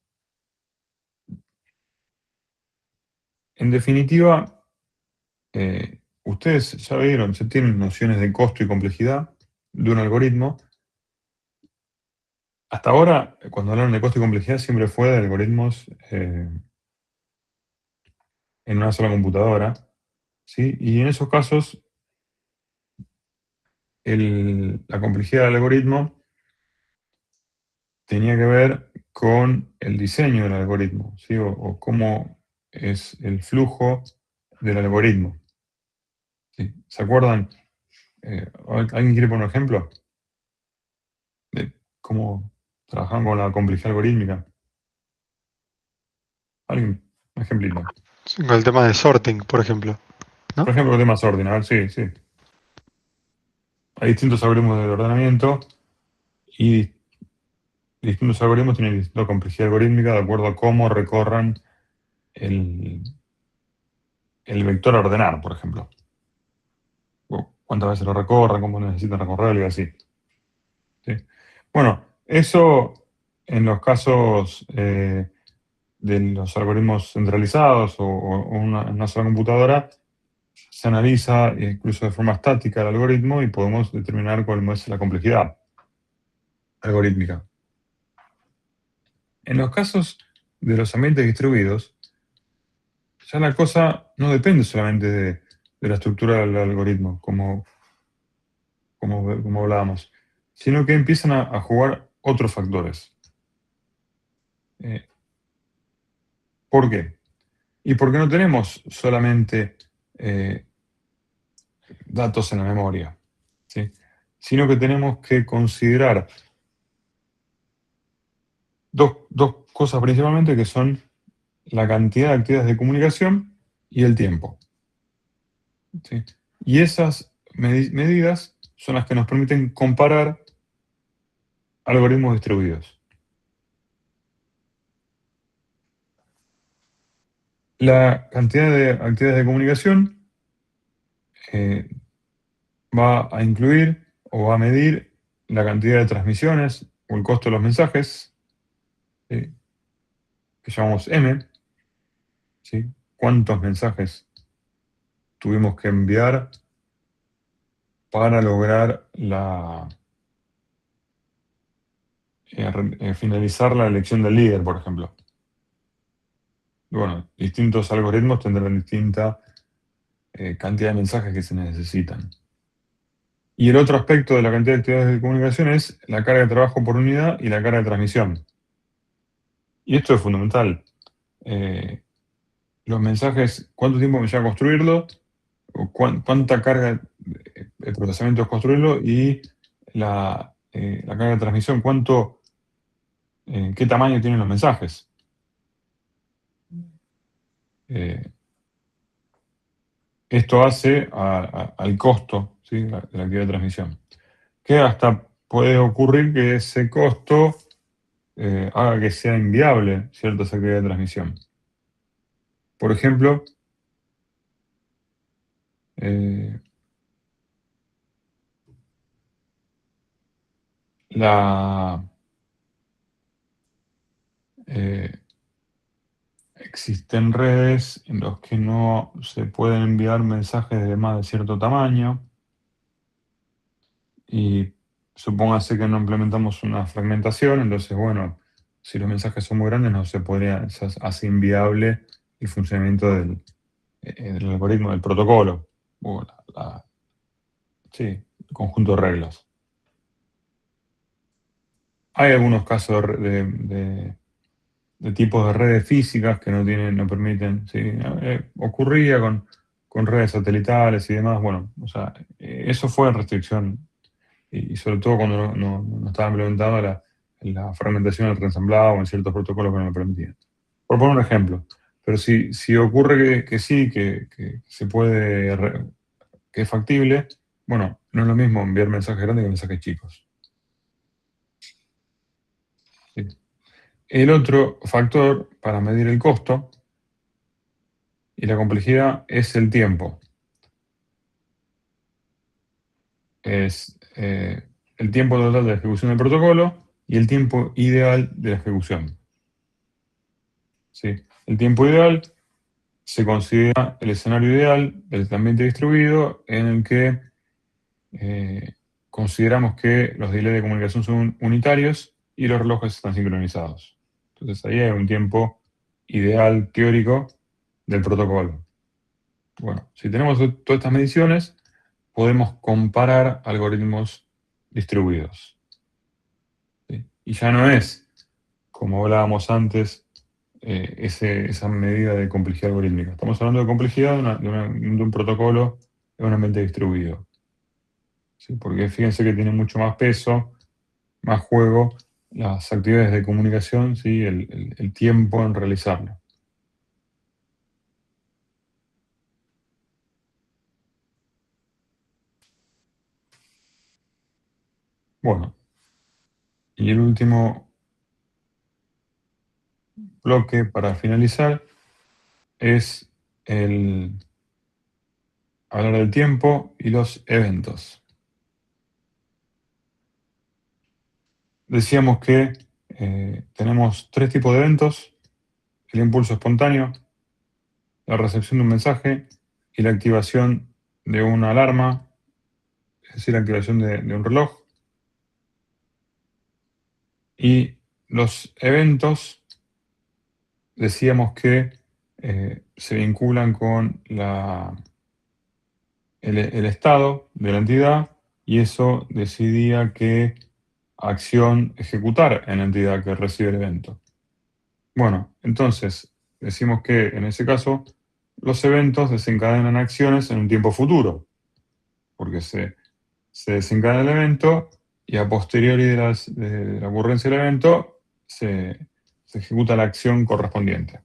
S1: En definitiva, ustedes ya vieron, se tienen nociones de costo y complejidad de un algoritmo, hasta ahora, cuando hablaron de costo y complejidad, siempre fue de algoritmos en una sola computadora, ¿sí? Y en esos casos, la complejidad del algoritmo tenía que ver con el diseño del algoritmo, ¿sí? O cómo es el flujo del algoritmo. ¿Sí? ¿Se acuerdan? ¿Alguien quiere poner un ejemplo de cómo trabajaban con la complejidad algorítmica? ¿Alguien? Un ejemplito.
S5: Con el tema de sorting, por ejemplo. ¿No?
S1: Por ejemplo, temas orden, a ver, sí, sí. Hay distintos algoritmos de ordenamiento y distintos algoritmos tienen distinta complejidad algorítmica de acuerdo a cómo recorran el vector a ordenar, por ejemplo. O cuántas veces lo recorran, cómo necesitan recorrerlo y así. ¿Sí? Bueno, eso en los casos de los algoritmos centralizados o una sola computadora, se analiza incluso de forma estática el algoritmo y podemos determinar cuál es la complejidad algorítmica. En los casos de los ambientes distribuidos, ya la cosa no depende solamente de la estructura del algoritmo, como hablábamos, sino que empiezan a jugar otros factores. ¿Por qué? Y porque no tenemos solamente datos en la memoria, ¿sí? Sino que tenemos que considerar dos cosas principalmente, que son la cantidad de actividades de comunicación y el tiempo. ¿Sí? Y esas medidas son las que nos permiten comparar algoritmos distribuidos. La cantidad de actividades de comunicación va a incluir o va a medir la cantidad de transmisiones o el costo de los mensajes, que llamamos M, ¿sí? ¿Cuántos mensajes tuvimos que enviar para lograr finalizar la elección del líder, por ejemplo? Bueno, distintos algoritmos tendrán distinta cantidad de mensajes que se necesitan. Y el otro aspecto de la cantidad de actividades de comunicación es la carga de trabajo por unidad y la carga de transmisión. Y esto es fundamental. Los mensajes, ¿cuánto tiempo me lleva a construirlo? O ¿cuánta carga de procesamiento es construirlo? Y la carga de transmisión, ¿qué tamaño tienen los mensajes? Esto hace al costo, ¿sí?, de la actividad de transmisión. Que hasta puede ocurrir que ese costo haga que sea inviable ciertas actividades de transmisión. Por ejemplo, existen redes en las que no se pueden enviar mensajes de más de cierto tamaño, y supóngase que no implementamos una fragmentación. Entonces, bueno, si los mensajes son muy grandes, no se podría, eso hace inviable el funcionamiento del algoritmo, del protocolo, o sí, el conjunto de reglas. Hay algunos casos de tipos de redes físicas que no permiten, ¿sí? Ocurría con redes satelitales y demás. Bueno, o sea, eso fue en restricción, y sobre todo cuando no estaba implementada la fragmentación del reensamblado o en ciertos protocolos que no lo permitían. Por poner un ejemplo. Pero si ocurre que sí, que se puede, que es factible, bueno, no es lo mismo enviar mensajes grandes que mensajes chicos. ¿Sí? El otro factor para medir el costo y la complejidad es el tiempo. Es el tiempo total de ejecución del protocolo y el tiempo ideal de la ejecución. ¿Sí? El tiempo ideal se considera el escenario ideal del ambiente distribuido en el que consideramos que los delays de comunicación son unitarios y los relojes están sincronizados. Entonces ahí hay un tiempo ideal teórico del protocolo. Bueno, si tenemos todas estas mediciones, podemos comparar algoritmos distribuidos. ¿Sí? Y ya no es, como hablábamos antes, esa medida de complejidad algorítmica. Estamos hablando de complejidad de un protocolo en un ambiente distribuido. ¿Sí? Porque fíjense que tiene mucho más peso, más juego, las actividades de comunicación, ¿sí? el tiempo en realizarlo. Bueno, y el último bloque para finalizar es hablar del tiempo y los eventos. Decíamos que tenemos 3 tipos de eventos: el impulso espontáneo, la recepción de un mensaje y la activación de una alarma, es decir, la activación de un reloj. Y los eventos, decíamos que se vinculan con el estado de la entidad, y eso decidía qué acción ejecutar en la entidad que recibe el evento. Bueno, entonces decimos que en ese caso los eventos desencadenan acciones en un tiempo futuro, porque se desencadena el evento y a posteriori de la ocurrencia del evento se ejecuta la acción correspondiente.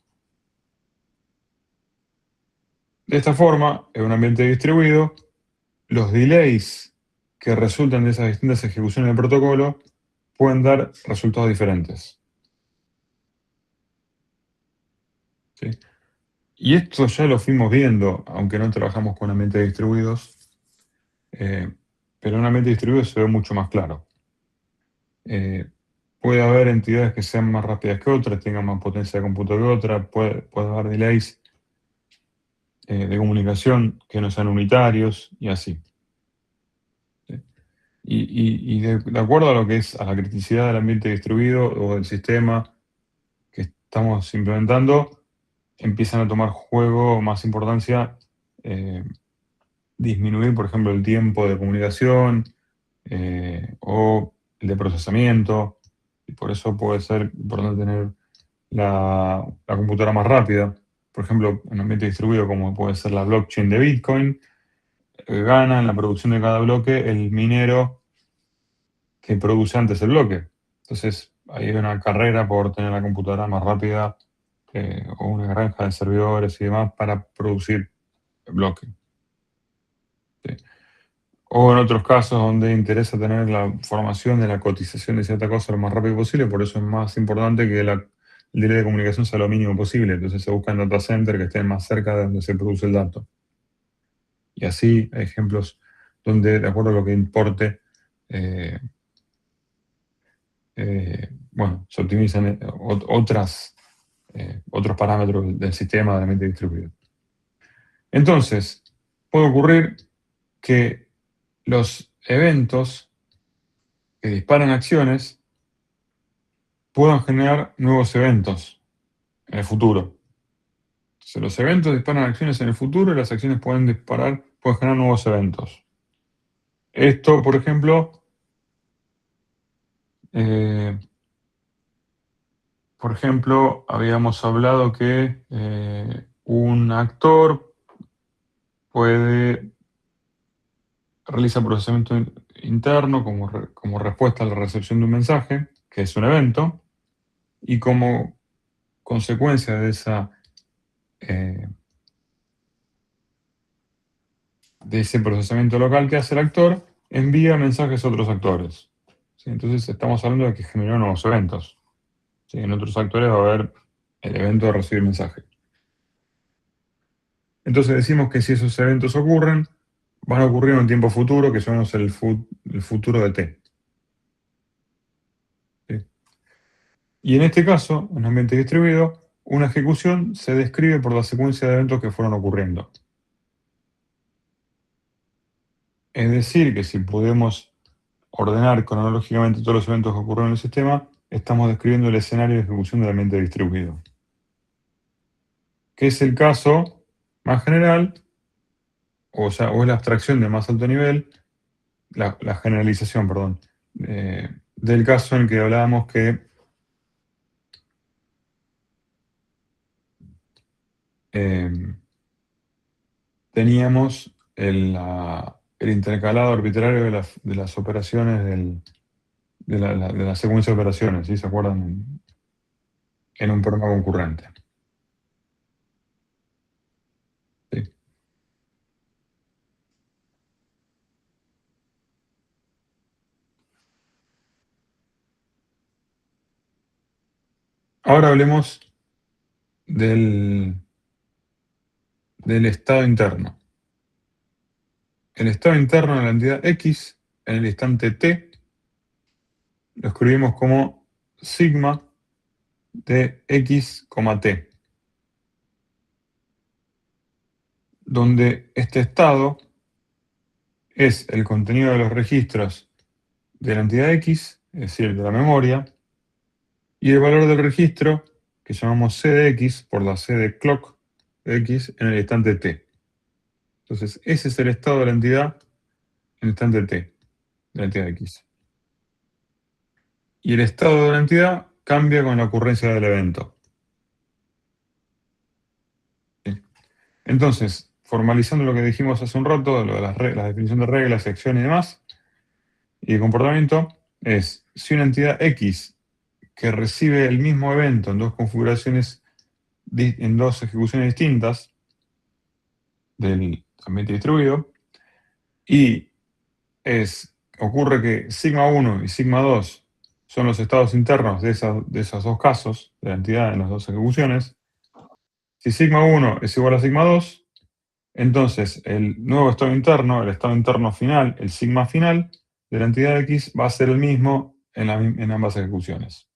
S1: De esta forma, en un ambiente distribuido, los delays que resultan de esas distintas ejecuciones del protocolo pueden dar resultados diferentes. ¿Sí? Y esto ya lo fuimos viendo, aunque no trabajamos con ambientes distribuidos, pero en un ambiente distribuido se ve mucho más claro. Puede haber entidades que sean más rápidas que otras, tengan más potencia de cómputo que otras, puede haber delays de comunicación que no sean unitarios y así. ¿Sí? Y de acuerdo a lo que es a la criticidad del ambiente distribuido o del sistema que estamos implementando, empiezan a tomar juego más importancia disminuir, por ejemplo, el tiempo de comunicación o el de procesamiento, y por eso puede ser importante tener la computadora más rápida. Por ejemplo, en un ambiente distribuido como puede ser la blockchain de Bitcoin, gana en la producción de cada bloque el minero que produce antes el bloque. Entonces, hay una carrera por tener la computadora más rápida o una granja de servidores y demás para producir el bloque. ¿Sí? O en otros casos donde interesa tener la información de la cotización de cierta cosa lo más rápido posible, por eso es más importante que el delay de comunicación sea lo mínimo posible. Entonces se buscan data centers que estén más cerca de donde se produce el dato. Y así hay ejemplos donde, de acuerdo a lo que importe, se optimizan otros parámetros del sistema de ambiente distribuido. Entonces, puede ocurrir que los eventos que disparan acciones puedan generar nuevos eventos en el futuro. Entonces, los eventos disparan acciones en el futuro y las acciones pueden generar nuevos eventos. Esto, por ejemplo, habíamos hablado que un actor puede realizar procesamiento interno como respuesta a la recepción de un mensaje, que es un evento, y como consecuencia de ese procesamiento local que hace el actor, envía mensajes a otros actores. ¿Sí? Entonces estamos hablando de que generó nuevos eventos. ¿Sí? En otros actores va a haber el evento de recibir mensaje. Entonces decimos que si esos eventos ocurren, van a ocurrir en un tiempo futuro, que llamamos el futuro de t. ¿Sí? Y en este caso, en un ambiente distribuido, una ejecución se describe por la secuencia de eventos que fueron ocurriendo. Es decir, que si podemos ordenar cronológicamente todos los eventos que ocurrieron en el sistema, estamos describiendo el escenario de ejecución del ambiente distribuido, que es el caso más general, o sea, o es la abstracción de más alto nivel, la generalización, perdón, del caso en el que hablábamos que teníamos el intercalado arbitrario de las operaciones de la secuencia de operaciones, ¿sí? ¿Se acuerdan? En un programa concurrente. Sí. Ahora hablemos del estado interno. El estado interno de la entidad X en el instante t lo escribimos como sigma de x, t, donde este estado es el contenido de los registros de la entidad X, es decir, de la memoria, y el valor del registro, que llamamos c de x, por la c de clock de x, en el instante t. Entonces, ese es el estado de la entidad en el instante t, de la entidad x. Y el estado de la entidad cambia con la ocurrencia del evento. ¿Sí? Entonces, formalizando lo que dijimos hace un rato, lo de la definición de reglas, acciones y demás, y de comportamiento, es si una entidad X que recibe el mismo evento en dos configuraciones, en dos ejecuciones distintas del ambiente distribuido, y ocurre que sigma 1 y sigma 2 son los estados internos de esos dos casos de la entidad en las dos ejecuciones. Si sigma 1 es igual a sigma 2, entonces el nuevo estado interno, el estado interno final, el sigma final de la entidad X va a ser el mismo en ambas ejecuciones.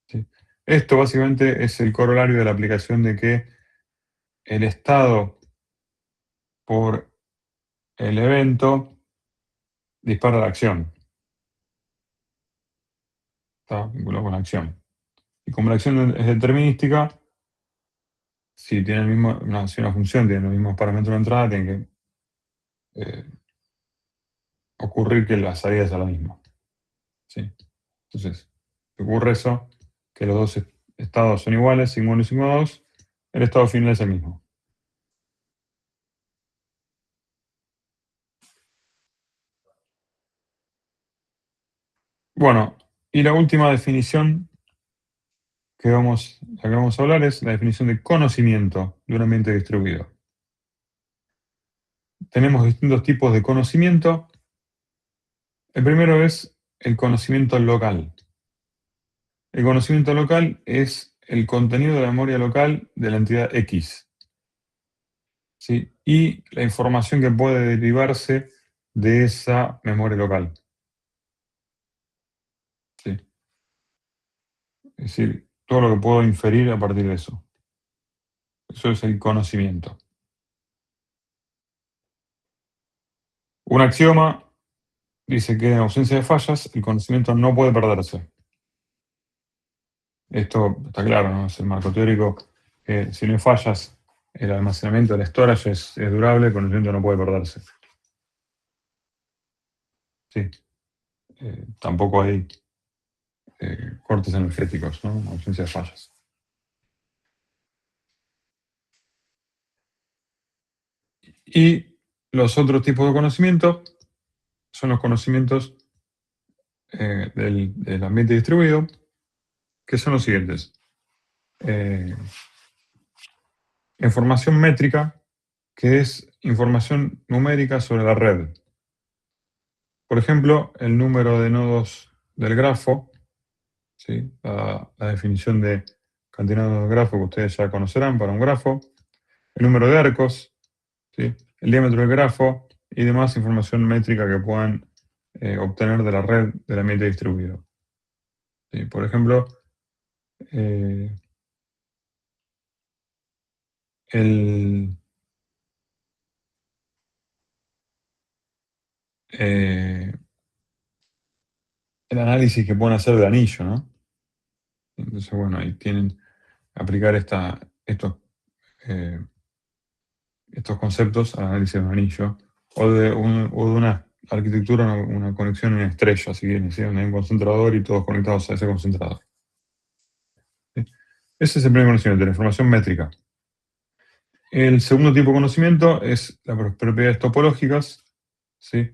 S1: ¿Sí? Esto básicamente es el corolario de la aplicación de que el estado por el evento dispara la acción. Está vinculado con la acción. Y como la acción es determinística, si tiene si una función tiene los mismos parámetros de entrada, tiene que ocurrir que la salida sea la misma. ¿Sí? Entonces, si ocurre eso, que los dos estados son iguales, sigma 1 y sigma 2, el estado final es el mismo. Bueno, y la última definición la que vamos a hablar es la definición de conocimiento de un ambiente distribuido. Tenemos distintos tipos de conocimiento. El primero es el conocimiento local. El conocimiento local es el contenido de la memoria local de la entidad X. ¿Sí? Y la información que puede derivarse de esa memoria local. ¿Sí? Es decir, todo lo que puedo inferir a partir de eso. Eso es el conocimiento. Un axioma dice que en ausencia de fallas, el conocimiento no puede perderse. Esto está claro, ¿no? Es el marco teórico. Si no hay fallas, el almacenamiento del storage es durable, el conocimiento no puede perderse. Sí. Tampoco hay cortes energéticos, ¿no? Ausencia de fallas. Y los otros tipos de conocimiento son los conocimientos del ambiente distribuido, que son los siguientes. Información métrica, que es información numérica sobre la red. Por ejemplo, el número de nodos del grafo, ¿sí? La definición de cantidad de nodos del grafo que ustedes ya conocerán para un grafo, el número de arcos, ¿sí? El diámetro del grafo y demás información métrica que puedan obtener de la red del ambiente distribuido. ¿Sí? Por ejemplo, el el análisis que pueden hacer del anillo, ¿no? Entonces, bueno, ahí tienen aplicar estos conceptos al análisis de un anillo o de una arquitectura, una conexión en estrella, si bien, ¿sí? Donde hay un concentrador y todos conectados a ese concentrador. ¿Sí? Ese es el primer conocimiento, la información métrica. El segundo tipo de conocimiento es las propiedades topológicas. ¿Sí?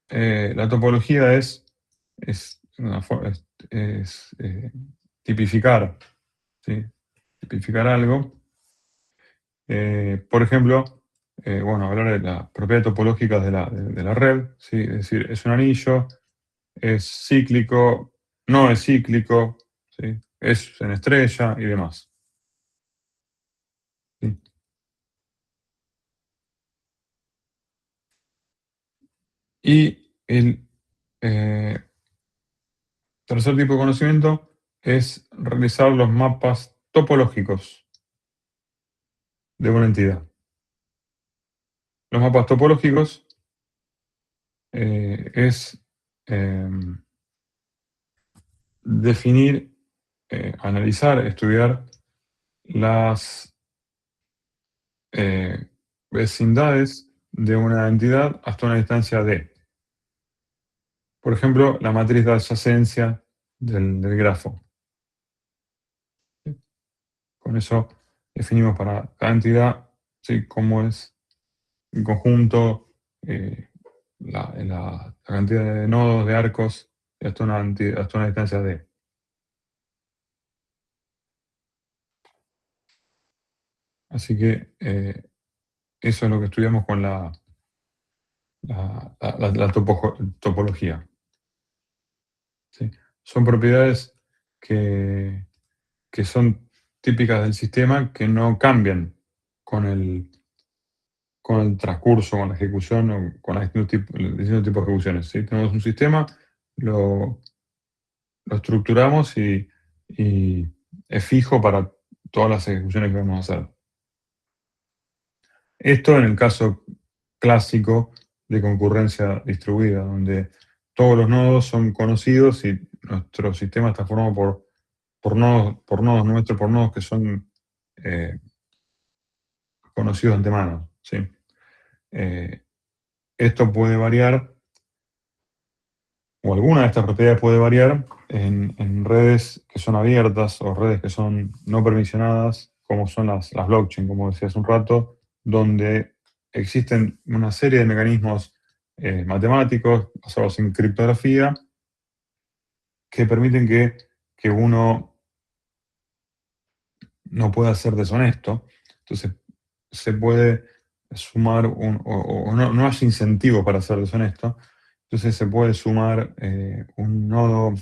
S1: La topología es tipificar, ¿sí? Tipificar algo. Por ejemplo, bueno, hablar de las propiedades topológicas de la red, ¿sí? Es decir, es un anillo, es cíclico, no es cíclico, ¿sí? Es en estrella y demás. ¿Sí? Y el tercer tipo de conocimiento es realizar los mapas topológicos de una entidad. Los mapas topológicos es definir, analizar, estudiar las vecindades de una entidad hasta una distancia d. Por ejemplo, la matriz de adyacencia del grafo. ¿Sí? Con eso definimos para cada entidad, ¿sí? Cómo es en conjunto la cantidad de nodos, de arcos, hasta una distancia d. Así que eso es lo que estudiamos con la topología. ¿Sí? Son propiedades que son típicas del sistema, que no cambian con el transcurso, con la ejecución o con los distintos tipos de ejecuciones. ¿Sí? Tenemos un sistema, lo estructuramos y es fijo para todas las ejecuciones que vamos a hacer. Esto en el caso clásico de concurrencia distribuida, donde todos los nodos son conocidos y nuestro sistema está formado por nodos que son conocidos de antemano. ¿Sí? Esto puede variar, o alguna de estas propiedades puede variar en redes que son abiertas o redes que son no permisionadas, como son las blockchain, como decía hace un rato, donde existen una serie de mecanismos matemáticos basados en criptografía que permiten que uno no pueda ser deshonesto. Entonces, se puede sumar o no hay incentivos para ser deshonesto. Entonces, se puede sumar un nodo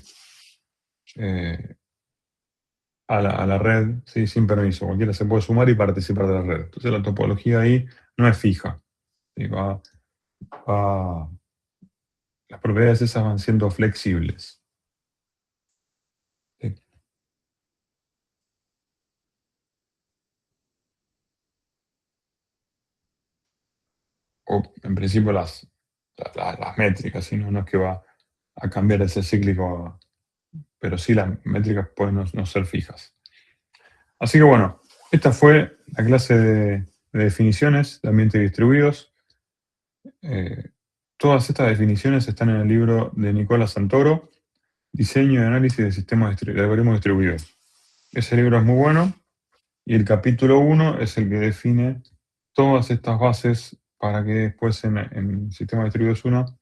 S1: a la red, ¿sí? Sin permiso. Cualquiera se puede sumar y participar de la red. Entonces, la topología ahí no es fija. ¿Sí? Las propiedades esas van siendo flexibles. ¿Sí? O en principio las métricas, ¿sí? No es que va a cambiar ese cíclico, pero sí las métricas pueden no ser fijas. Así que bueno, esta fue la clase de definiciones de ambientes distribuidos. Todas estas definiciones están en el libro de Nicola Santoro, Diseño y análisis de sistemas de algoritmos distribuidos. Ese libro es muy bueno y el capítulo 1 es el que define todas estas bases para que después en Sistemas Distribuidos 1,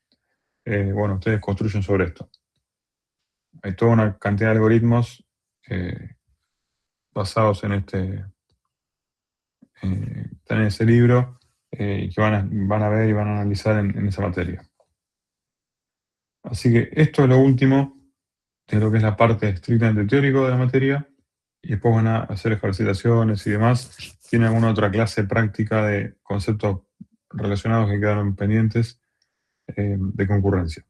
S1: bueno, ustedes construyen sobre esto. Hay toda una cantidad de algoritmos basados en están en ese libro y que van a ver y van a analizar en esa materia. Así que esto es lo último de lo que es la parte estrictamente teórica de la materia, y después van a hacer ejercitaciones y demás. Tiene alguna otra clase práctica de conceptos relacionados que quedaron pendientes de concurrencia.